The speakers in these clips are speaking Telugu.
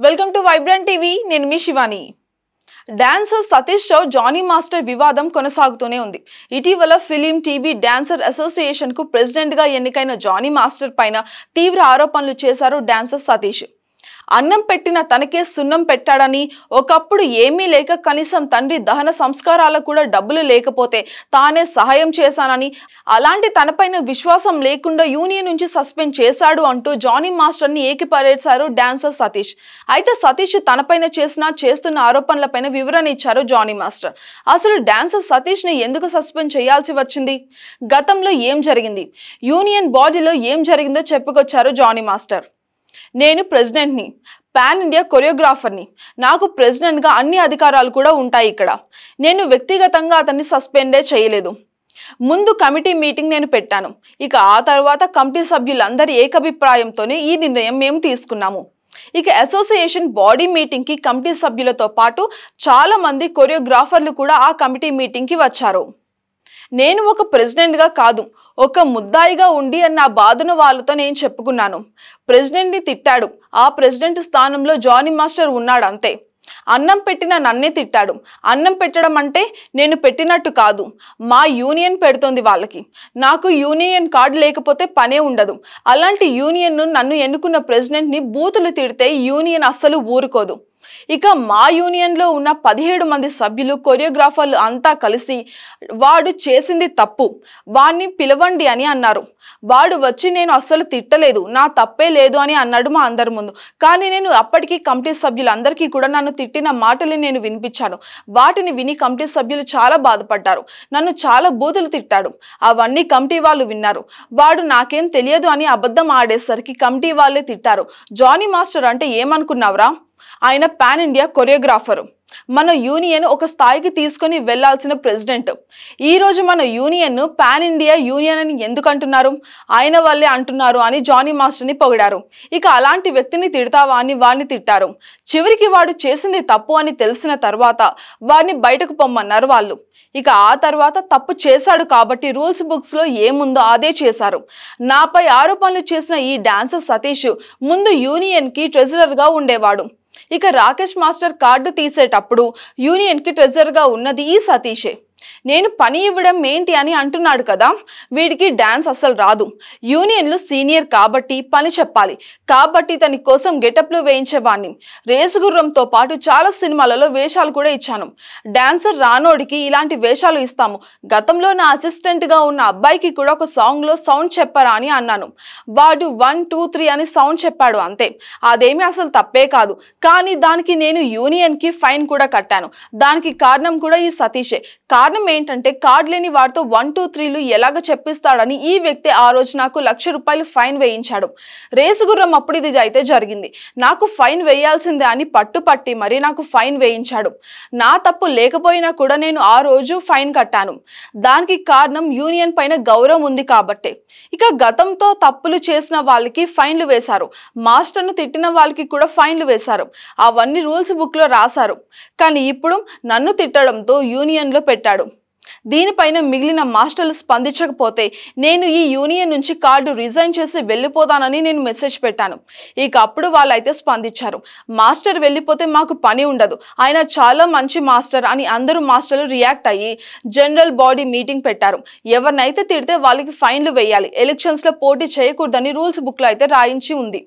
Welcome to vibrant TV. నేను మీ శివాని. డాన్సర్ సతీష్ తో జానీ మాస్టర్ వివాదం కొనసాగుతూనే ఉంది. ఇటీవల ఫిలిం టీవీ డాన్సర్ అసోసియేషన్ కు ప్రెసిడెంట్ గా ఎన్నికైన జానీ మాస్టర్ పైన తీవ్ర ఆరోపణలు చేశారు డాన్సర్ సతీష్. అన్నం పెట్టిన తనకే సున్నం పెట్టాడని, ఒకప్పుడు ఏమీ లేక కనీసం తండ్రి దహన సంస్కారాలకు కూడా డబ్బులు లేకపోతే తానే సహాయం చేశానని, అలాంటి తనపైన విశ్వాసం లేకుండా యూనియన్ నుంచి సస్పెండ్ చేశాడు అంటూ జానీ మాస్టర్ ని ఏకిపారేశారు డాన్సర్ సతీష్. అయితే సతీష్ తనపైన చేస్తున్న ఆరోపణలపైన వివరణ ఇచ్చారు జానీ మాస్టర్. అసలు డాన్సర్ సతీష్ ని ఎందుకు సస్పెండ్ చేయాల్సి వచ్చింది, గతంలో ఏం జరిగింది, యూనియన్ బాడీలో ఏం జరిగిందో చెప్పుకొచ్చారు జానీ మాస్టర్. నేను ప్రెసిడెంట్ని, పాన్ ఇండియా కొరియోగ్రాఫర్ని, నాకు ప్రెసిడెంట్గా అన్ని అధికారాలు కూడా ఉంటాయి. ఇక్కడ నేను వ్యక్తిగతంగా అతన్ని సస్పెండే చేయలేదు. ముందు కమిటీ మీటింగ్ నేను పెట్టాను. ఇక ఆ తర్వాత కమిటీ సభ్యులందరి ఏకాభిప్రాయంతోనే ఈ నిర్ణయం మేము తీసుకున్నాము. ఇక అసోసియేషన్ బాడీ మీటింగ్ కి కమిటీ సభ్యులతో పాటు చాలా మంది కొరియోగ్రాఫర్లు కూడా ఆ కమిటీ మీటింగ్ కి వచ్చారు. నేను ఒక ప్రెసిడెంట్గా కాదు, ఒక ముద్దాయిగా ఉండి నా బాధను వాళ్ళతో నేను చెప్పుకున్నాను. ప్రెసిడెంట్ని తిట్టాడు, ఆ ప్రెసిడెంట్ స్థానంలో జానీ మాస్టర్ ఉన్నాడు అంతే. అన్నం పెట్టిన నన్నే తిట్టాడు. అన్నం పెట్టడం అంటే నేను పెట్టినట్టు కాదు, మా యూనియన్ పెడుతోంది వాళ్ళకి. నాకు యూనియన్ కార్డు లేకపోతే పనే ఉండదు. అలాంటి యూనియన్ను నన్ను ఎన్నుకున్న ప్రెసిడెంట్ని బూతులు తిడితే యూనియన్ అస్సలు ఊరుకోదు. ఇక మా యూనియన్లో ఉన్న 17 మంది సభ్యులు కొరియోగ్రాఫర్లు అంతా కలిసి వాడు చేసింది తప్పు, వాడిని పిలవండి అని అన్నారు. వాడు వచ్చి నేను అస్సలు తిట్టలేదు, నా తప్పే లేదు అని అన్నాడు మా అందరి ముందు. కానీ నేను అప్పటికి కమిటీ సభ్యులందరికీ కూడా నన్ను తిట్టిన మాటలు నేను వినిపించాను. వాటిని విని కమిటీ సభ్యులు చాలా బాధపడ్డారు. నన్ను చాలా బూతులు తిట్టాడు. అవన్నీ కమిటీ వాళ్ళు విన్నారు. వాడు నాకేం తెలియదు అని అబద్ధం ఆడేసరికి కమిటీ వాళ్ళే తిట్టారు. జానీ మాస్టర్ అంటే ఏమనుకున్నావురా, ఆయన పాన్ ఇండియా కొరియోగ్రాఫరు, మన యూనియన్ ఒక స్థాయికి తీసుకొని వెళ్లాల్సిన ప్రెసిడెంట్. ఈ రోజు మన యూనియన్ పాన్ ఇండియా యూనియన్ అని ఎందుకు అంటున్నారు, ఆయన వల్లే అంటున్నారు అని జానీ మాస్టర్ని పొగిడారు. ఇక అలాంటి వ్యక్తిని తిడతావా అని వాడిని తిట్టారు. చివరికి వాడు చేసింది తప్పు అని తెలిసిన తర్వాత వాడిని బయటకు పొమ్మన్నారు వాళ్ళు. ఇక ఆ తర్వాత తప్పు చేశాడు కాబట్టి రూల్స్ బుక్స్ లో ఏముందో అదే చేశారు. నాపై ఆరోపణలు చేసిన ఈ డాన్సర్ సతీష్ ముందు యూనియన్ కి ట్రెజరర్ గా ఉండేవాడు. ఇక రాకేష్ మాస్టర్ కార్డు తీసేటప్పుడు యూనియన్ కి ట్రెజరర్ గా ఉన్నది ఈ సతీషే. నేను పని ఇవ్వడం ఏంటి అని అంటున్నాడు కదా, వీడికి డాన్స్ అసలు రాదు. యూనియన్లో సీనియర్ కాబట్టి పని చెప్పాలి, కాబట్టి తన కోసం గెటప్లు వేయించేవాడిని. రేసుగుర్రంతో పాటు చాలా సినిమాలలో వేషాలు కూడా ఇచ్చాను. డాన్సర్ రానోడికి ఇలాంటి వేషాలు ఇస్తాము. గతంలో నా అసిస్టెంట్గా ఉన్న అబ్బాయికి కూడా ఒక సాంగ్లో సౌండ్ చెప్పరా అని అన్నాను. వాడు 1, 2, 3 అని సౌండ్ చెప్పాడు అంతే. అదేమీ అసలు తప్పే కాదు. కానీ దానికి నేను యూనియన్కి ఫైన్ కూడా కట్టాను. దానికి కారణం కూడా ఈ సతీషే. కారణం ఏంటంటే కార్డు లేని వాడితో 1, 2, 3లు ఎలాగ చెప్పిస్తాడని ఈ వ్యక్తి ఆ రోజు నాకు ₹1,00,000 ఫైన్ వేయించాడు. రేసుగుర్రం అప్పుడు ఇది అయితే జరిగింది. నాకు ఫైన్ వేయాల్సిందే అని పట్టుపట్టి మరి నాకు ఫైన్ వేయించాడు. నా తప్పు లేకపోయినా కూడా నేను ఆ రోజు ఫైన్ కట్టాను. దానికి కారణం యూనియన్ పైన గౌరవం ఉంది కాబట్టి. ఇక గతంతో తప్పులు చేసిన వాళ్ళకి ఫైన్లు వేశారు, మాస్టర్ను తిట్టిన వాళ్ళకి కూడా ఫైన్లు వేశారు. అవన్నీ రూల్స్ బుక్ లో రాశారు. కానీ ఇప్పుడు నన్ను తిట్టడంతో యూనియన్లో పెట్టాడు. దీనిపైన మిగిలిన మాస్టర్లు స్పందించకపోతే నేను ఈ యూనియన్ నుంచి కార్డు రిజైన్ చేసి వెళ్ళిపోతానని నేను మెసేజ్ పెట్టాను. ఇక అప్పుడు వాళ్ళైతే స్పందించారు. మాస్టర్ వెళ్ళిపోతే మాకు పని ఉండదు, ఆయన చాలా మంచి మాస్టర్ అని అందరూ మాస్టర్లు రియాక్ట్ అయ్యి జనరల్ బాడీ మీటింగ్ పెట్టారు. ఎవరినైతే తిడితే వాళ్ళకి ఫైన్లు వేయాలి, ఎలక్షన్స్ లో పోటీ చేయకూడదని రూల్స్ బుక్ లో అయితే రాయించి ఉంది.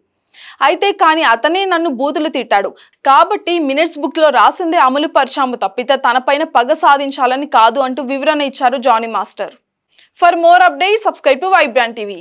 అయితే కానీ అతనే నన్ను బూతులు తిట్టాడు కాబట్టి మినిట్స్ బుక్ లో రాసిందే అమలు పరిచాము తప్పితే తనపైన పగ సాధించాలని కాదు అంటూ వివరణ ఇచ్చారు Jani master. For more updates subscribe to vibrant TV.